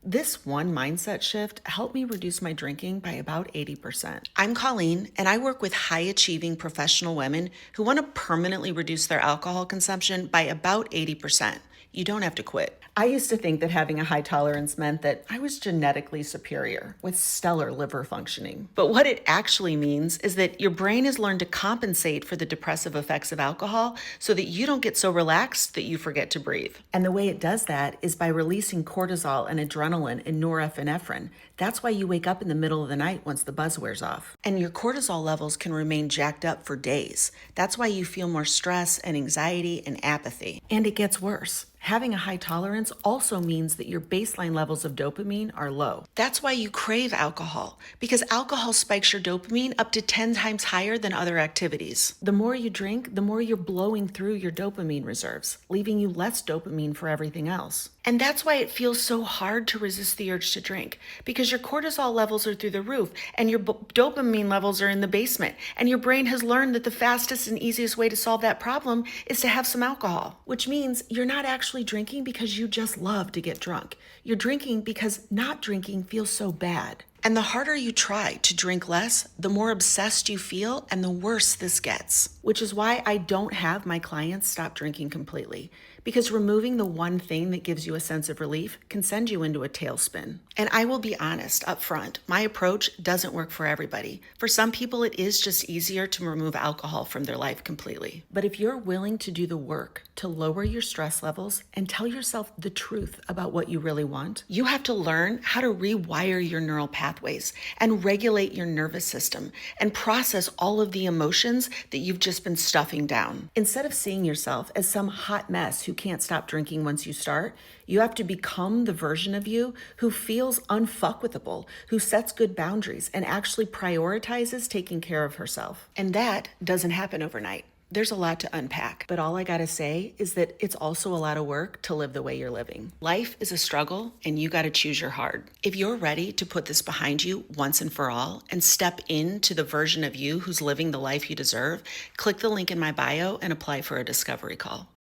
This one mindset shift helped me reduce my drinking by about 80%. I'm Colleen, and I work with high achieving professional women who want to permanently reduce their alcohol consumption by about 80%. You don't have to quit. I used to think that having a high tolerance meant that I was genetically superior with stellar liver functioning. But what it actually means is that your brain has learned to compensate for the depressive effects of alcohol so that you don't get so relaxed that you forget to breathe. And the way it does that is by releasing cortisol and adrenaline and norepinephrine. That's why you wake up in the middle of the night once the buzz wears off. And your cortisol levels can remain jacked up for days. That's why you feel more stress and anxiety and apathy. And it gets worse. Having a high tolerance also means that your baseline levels of dopamine are low. That's why you crave alcohol, because alcohol spikes your dopamine up to 10 times higher than other activities. The more you drink, the more you're blowing through your dopamine reserves, leaving you less dopamine for everything else. And that's why it feels so hard to resist the urge to drink, because your cortisol levels are through the roof and your dopamine levels are in the basement. And your brain has learned that the fastest and easiest way to solve that problem is to have some alcohol, which means you're not actually drinking because you just love to get drunk. You're drinking because not drinking feels so bad. And the harder you try to drink less, the more obsessed you feel and the worse this gets. Which is why I don't have my clients stop drinking completely. Because removing the one thing that gives you a sense of relief can send you into a tailspin. And I will be honest up front, my approach doesn't work for everybody. For some people, it is just easier to remove alcohol from their life completely. But if you're willing to do the work to lower your stress levels and tell yourself the truth about what you really want, you have to learn how to rewire your neural pathways and regulate your nervous system and process all of the emotions that you've just been stuffing down. Instead of seeing yourself as some hot mess who can't stop drinking once you start, you have to become the version of you who feels unfuckwithable, who sets good boundaries and actually prioritizes taking care of herself. And that doesn't happen overnight. There's a lot to unpack, but all I gotta say is that it's also a lot of work to live the way you're living. Life is a struggle, and you gotta choose your hard. If you're ready to put this behind you once and for all and step into the version of you who's living the life you deserve, click the link in my bio and apply for a discovery call.